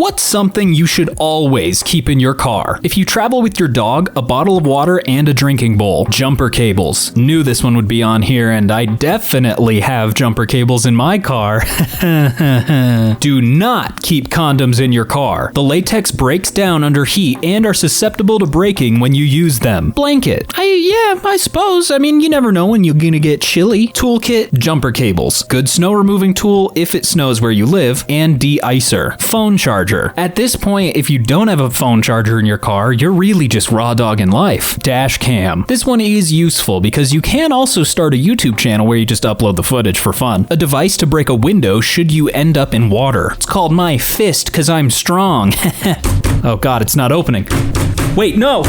What's something you should always keep in your car? If you travel with your dog, a bottle of water and a drinking bowl. Jumper cables. Knew this one would be on here, and I definitely have jumper cables in my car. Do not keep condoms in your car. The latex breaks down under heat and are susceptible to breaking when you use them. Blanket. I suppose. I mean, you never know when you're gonna get chilly. Toolkit, jumper cables. Good snow removing tool if it snows where you live, and de-icer. Phone charger. At this point, if you don't have a phone charger in your car, you're really just raw dogging life. Dash cam. This one is useful because you can also start a YouTube channel where you just upload the footage for fun. A device to break a window should you end up in water. It's called my fist cause I'm strong. Oh god, it's not opening. Wait, no!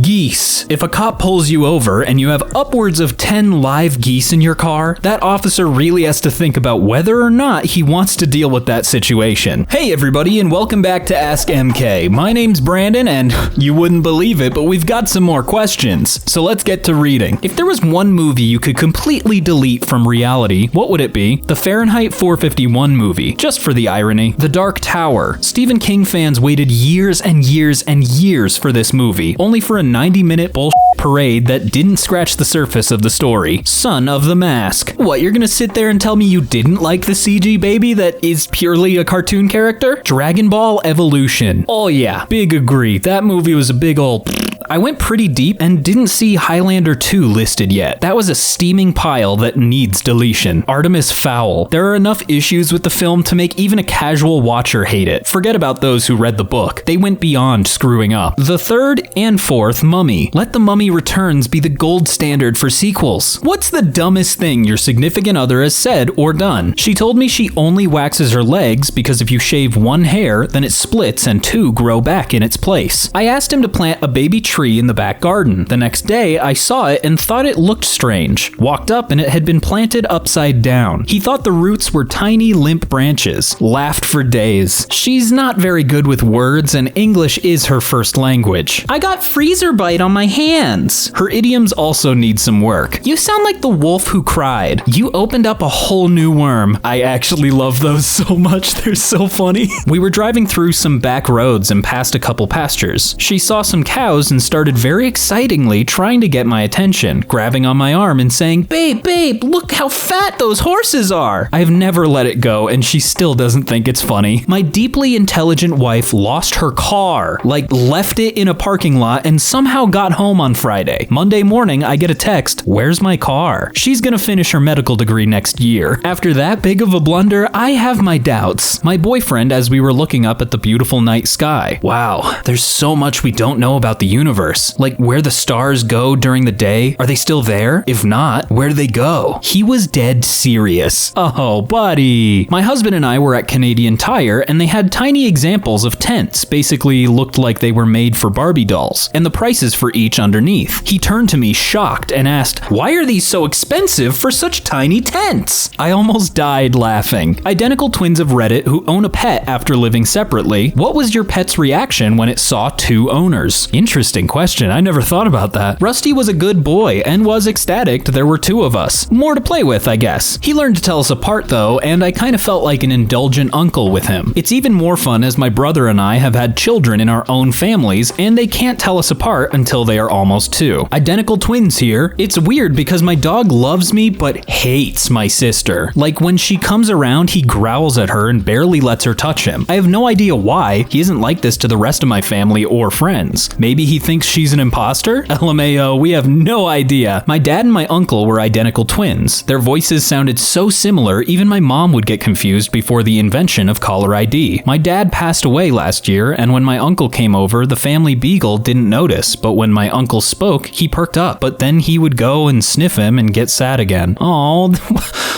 Geese. If a cop pulls you over and you have upwards of 10 live geese in your car, that officer really has to think about whether or not he wants to deal with that situation. Hey everybody, and welcome back to Ask EmKay. My name's Brandon, and you wouldn't believe it, but we've got some more questions. So let's get to reading. If there was one movie you could completely delete from reality, what would it be? The Fahrenheit 451 movie, just for the irony. The Dark Tower. Stephen King fans waited years and years and years for this movie, only for a 90-minute bullshit parade that didn't scratch the surface of the story. Son of the Mask. What, you're gonna sit there and tell me you didn't like the CG baby that is purely a cartoon character? Dragon Ball Evolution. Oh yeah, big agree. That movie was a big old... I went pretty deep and didn't see Highlander 2 listed yet. That was a steaming pile that needs deletion. Artemis Fowl. There are enough issues with the film to make even a casual watcher hate it. Forget about those who read the book. They went beyond screwing up. The third and fourth Mummy. Let The Mummy Returns be the gold standard for sequels. What's the dumbest thing your significant other has said or done? She told me she only waxes her legs because if you shave one hair, then it splits and two grow back in its place. I asked him to plant a baby tree in the back garden. The next day, I saw it and thought it looked strange. Walked up and it had been planted upside down. He thought the roots were tiny, limp branches. Laughed for days. She's not very good with words, and English is her first language. I got freezer bite on my hands. Her idioms also need some work. You sound like the wolf who cried. You opened up a whole new worm. I actually love those so much. They're so funny. We were driving through some back roads and past a couple pastures. She saw some cows and started very excitingly trying to get my attention, grabbing on my arm and saying, babe, look how fat those horses are. I have never let it go, and she still doesn't think it's funny. My deeply intelligent wife lost her car, like left it in a parking lot and somehow got home on Friday. Monday morning, I get a text, where's my car? She's gonna finish her medical degree next year. After that big of a blunder, I have my doubts. My boyfriend, as we were looking up at the beautiful night sky. Wow, there's so much we don't know about the universe. Like where the stars go during the day. Are they still there? If not, where do they go? He was dead serious. Oh, buddy. My husband and I were at Canadian Tire and they had tiny examples of tents. Basically looked like they were made for Barbie dolls and the prices for each underneath. He turned to me shocked and asked, why are these so expensive for such tiny tents? I almost died laughing. Identical twins of Reddit who own a pet after living separately. What was your pet's reaction when it saw two owners? Interesting question. I never thought about that. Rusty was a good boy and was ecstatic there were two of us. More to play with, I guess. He learned to tell us apart though, and I kind of felt like an indulgent uncle with him. It's even more fun as my brother and I have had children in our own families and they can't tell us apart until they are almost 2. Identical twins here. It's weird because my dog loves me but hates my sister. Like when she comes around, he growls at her and barely lets her touch him. I have no idea why. He isn't like this to the rest of my family or friends. Maybe he thinks she's an imposter? LMAO, we have no idea. My dad and my uncle were identical twins. Their voices sounded so similar, even my mom would get confused before the invention of caller ID. My dad passed away last year, and when my uncle came over, the family beagle didn't notice, but when my uncle spoke, he perked up, but then he would go and sniff him and get sad again. Oh,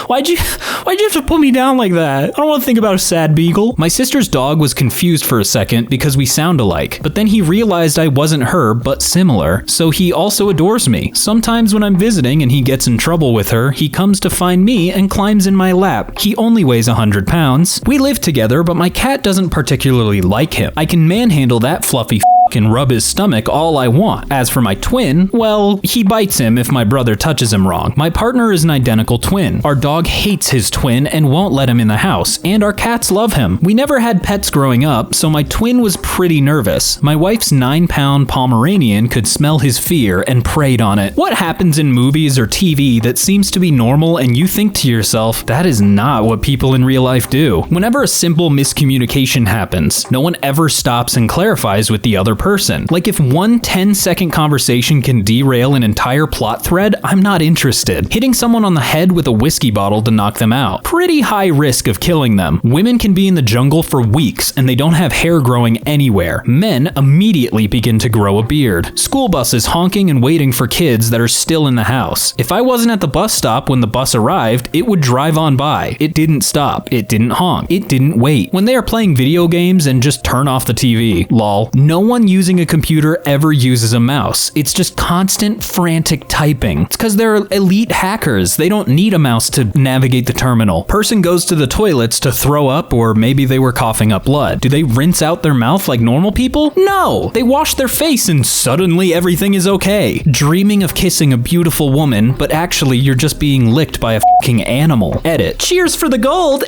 why'd you have to put me down like that? I don't want to think about a sad beagle. My sister's dog was confused for a second because we sound alike, but then he realized I wasn't her, but similar, so he also adores me. Sometimes when I'm visiting and he gets in trouble with her, he comes to find me and climbs in my lap. He only weighs 100 pounds. We live together, but my cat doesn't particularly like him. I can manhandle that fluffy and rub his stomach all I want. As for my twin, well, he bites him if my brother touches him wrong. My partner is an identical twin. Our dog hates his twin and won't let him in the house, and our cats love him. We never had pets growing up, so my twin was pretty nervous. My wife's 9-pound Pomeranian could smell his fear and preyed on it. What happens in movies or TV that seems to be normal and you think to yourself, that is not what people in real life do? Whenever a simple miscommunication happens, no one ever stops and clarifies with the other person. Like if one 10-second conversation can derail an entire plot thread, I'm not interested. Hitting someone on the head with a whiskey bottle to knock them out. Pretty high risk of killing them. Women can be in the jungle for weeks and they don't have hair growing anywhere. Men immediately begin to grow a beard. School buses honking and waiting for kids that are still in the house. If I wasn't at the bus stop when the bus arrived, it would drive on by. It didn't stop. It didn't honk. It didn't wait. When they are playing video games and just turn off the TV. Lol. No one using a computer ever uses a mouse. It's just constant frantic typing. It's because they're elite hackers. They don't need a mouse to navigate the terminal. Person goes to the toilets to throw up, or maybe they were coughing up blood. Do they rinse out their mouth like normal people? No! They wash their face and suddenly everything is okay. Dreaming of kissing a beautiful woman, but actually you're just being licked by a fucking animal. Edit. Cheers for the gold!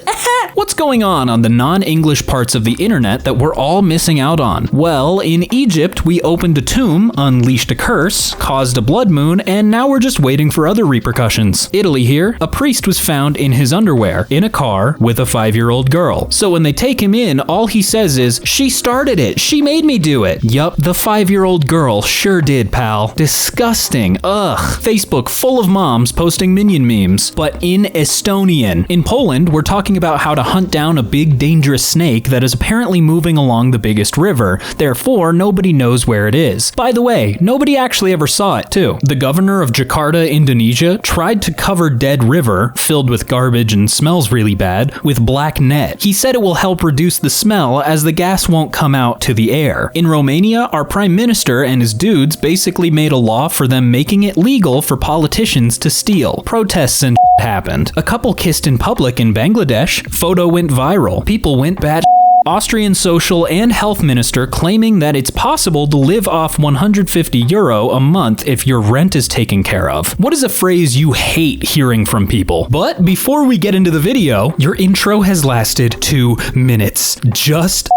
What's going on the non-English parts of the internet that we're all missing out on? Well, in Egypt, we opened a tomb, unleashed a curse, caused a blood moon, and now we're just waiting for other repercussions. Italy here, a priest was found in his underwear, in a car, with a 5-year-old girl. So when they take him in, all he says is, "She started it, she made me do it." Yup, the 5-year-old girl sure did, pal. Disgusting. Ugh. Facebook full of moms posting minion memes, but in Estonian. In Poland, we're talking about how to hunt down a big dangerous snake that is apparently moving along the biggest river. Therefore, nobody knows where it is. By the way, nobody actually ever saw it too. The governor of Jakarta, Indonesia, tried to cover dead river, filled with garbage and smells really bad, with black net. He said it will help reduce the smell as the gas won't come out to the air. In Romania, our prime minister and his dudes basically made a law for them making it legal for politicians to steal. Protests and happened. A couple kissed in public in Bangladesh. Photo went viral. People went bad. Austrian social and health minister claiming that it's possible to live off €150 a month if your rent is taken care of. What is a phrase you hate hearing from people? But before we get into the video, your intro has lasted 2 minutes. Just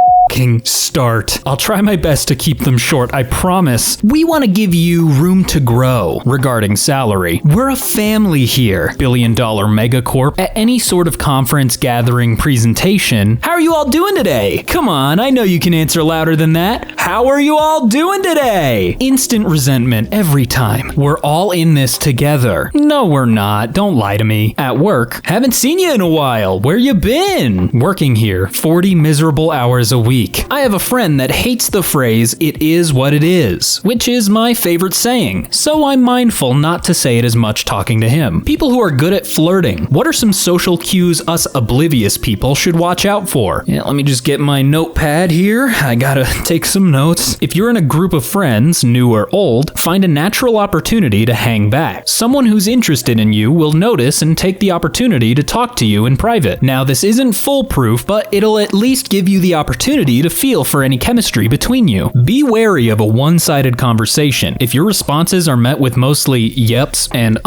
start. I'll try my best to keep them short, I promise. We want to give you room to grow regarding salary. We're a family here. Billion-dollar megacorp. At any sort of conference, gathering, presentation. How are you all doing today? Come on, I know you can answer louder than that. How are you all doing today? Instant resentment every time. We're all in this together. No, we're not. Don't lie to me. At work. Haven't seen you in a while. Where you been? Working here. 40 miserable hours a week. I have a friend that hates the phrase, "it is what it is," which is my favorite saying, so I'm mindful not to say it as much talking to him. People who are good at flirting. What are some social cues us oblivious people should watch out for? Yeah, let me just get my notepad here. I gotta take some notes. If you're in a group of friends, new or old, find a natural opportunity to hang back. Someone who's interested in you will notice and take the opportunity to talk to you in private. Now, this isn't foolproof, but it'll at least give you the opportunity to feel for any chemistry between you. Be wary of a one-sided conversation. If your responses are met with mostly yeps and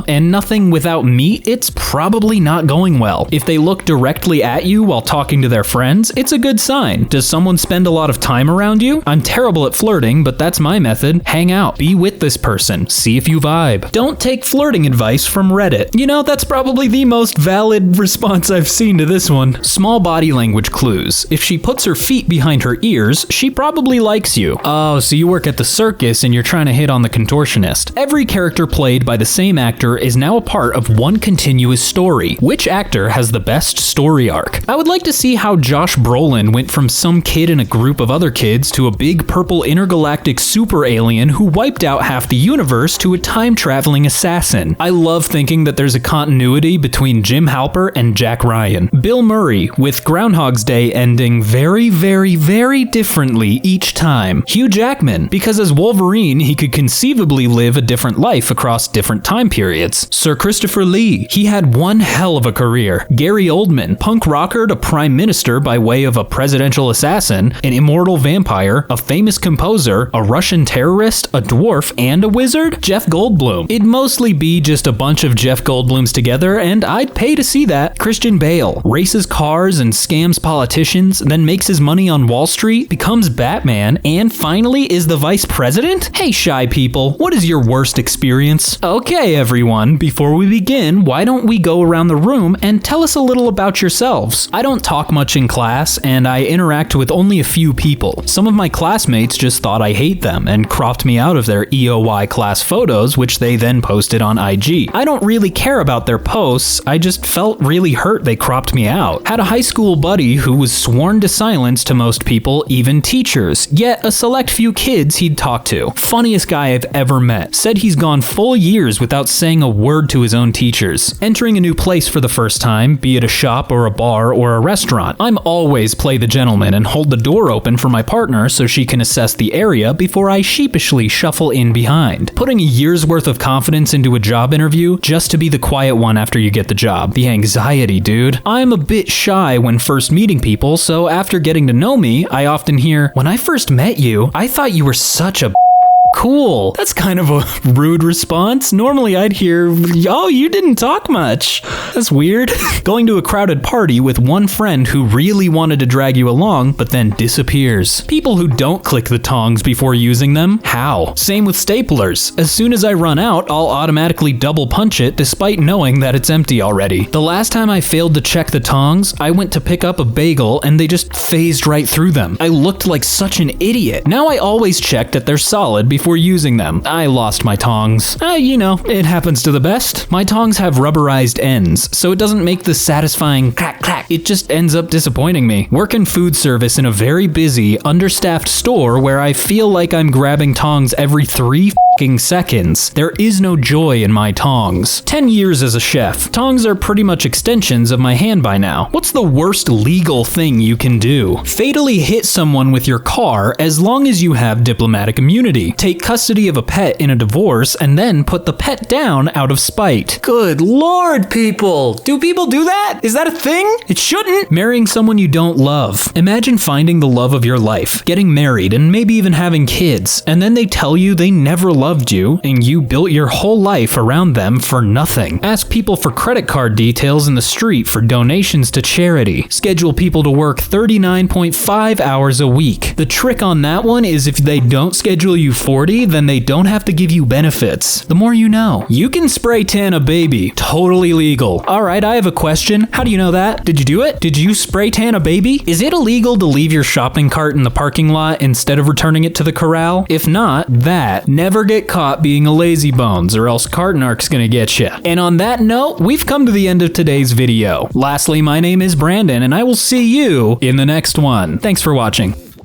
and nothing without meat, it's probably not going well. If they look directly at you while talking to their friends, it's a good sign. Does someone spend a lot of time around you? I'm terrible at flirting, but that's my method. Hang out. Be with this person. See if you vibe. Don't take flirting advice from Reddit. You know, that's probably the most valid response I've seen to this one. Small body language clues. If she puts her feet behind her ears, she probably likes you. Oh, so you work at the circus and you're trying to hit on the contortionist. Every character played by the same actor is now a part of one continuous story. Which actor has the best story arc? I would like to see how Josh Brolin went from some kid in a group of other kids to a big purple intergalactic super alien who wiped out half the universe to a time-traveling assassin. I love thinking that there's a continuity between Jim Halpert and Jack Ryan. Bill Murray, with Groundhog's Day ending very very, very differently each time. Hugh Jackman, because as Wolverine, he could conceivably live a different life across different time periods. Sir Christopher Lee, he had one hell of a career. Gary Oldman, punk rocker to prime minister by way of a presidential assassin, an immortal vampire, a famous composer, a Russian terrorist, a dwarf, and a wizard. Jeff Goldblum. It'd mostly be just a bunch of Jeff Goldblums together, and I'd pay to see that. Christian Bale, races cars and scams politicians, then makes his money on Wall Street, becomes Batman, and finally is the vice president? Hey shy people, what is your worst experience? Okay everyone, before we begin, why don't we go around the room and tell us a little about yourselves? I don't talk much in class, and I interact with only a few people. Some of my classmates just thought I hate them and cropped me out of their EOY class photos, which they then posted on IG. I don't really care about their posts, I just felt really hurt they cropped me out. Had a high school buddy who was sworn to silence to most people, even teachers, yet a select few kids he'd talk to. Funniest guy I've ever met. Said he's gone full years without saying a word to his own teachers. Entering a new place for the first time, be it a shop or a bar or a restaurant, I'm always play the gentleman and hold the door open for my partner so she can assess the area before I sheepishly shuffle in behind. Putting a year's worth of confidence into a job interview just to be the quiet one after you get the job. The anxiety, dude. I'm a bit shy when first meeting people, so after getting to know me, I often hear, "When I first met you, I thought you were such a cool." That's kind of a rude response. Normally I'd hear, "Oh, you didn't talk much." That's weird. Going to a crowded party with one friend who really wanted to drag you along, but then disappears. People who don't click the tongs before using them. How? Same with staplers. As soon as I run out, I'll automatically double punch it despite knowing that it's empty already. The last time I failed to check the tongs, I went to pick up a bagel and they just phased right through them. I looked like such an idiot. Now I always check that they're solid before using them. I lost my tongs. You know, it happens to the best. My tongs have rubberized ends, so it doesn't make the satisfying crack crack. It just ends up disappointing me. Work in food service in a very busy, understaffed store where I feel like I'm grabbing tongs every 3 seconds. There is no joy in my tongs. 10 years as a chef. Tongs are pretty much extensions of my hand by now. What's the worst legal thing you can do? Fatally hit someone with your car as long as you have diplomatic immunity. Take custody of a pet in a divorce and then put the pet down out of spite. Good lord, people! Do people do that? Is that a thing? It shouldn't. Marrying someone you don't love. Imagine finding the love of your life, getting married, and maybe even having kids, and then they tell you they never loved you, and you built your whole life around them for nothing. Ask people for credit card details in the street for donations to charity. Schedule people to work 39.5 hours a week. The trick on that one is if they don't schedule you 40, then they don't have to give you benefits. The more you know. You can spray tan a baby. Totally legal. Alright, I have a question. How do you know that? Did you do it? Did you spray tan a baby? Is it illegal to leave your shopping cart in the parking lot instead of returning it to the corral? If not, never get caught being a lazy bones or else Cartnark's gonna get you. And on that note, we've come to the end of today's video. Lastly, my name is Brandon and I will see you in the next one. Thanks for watching.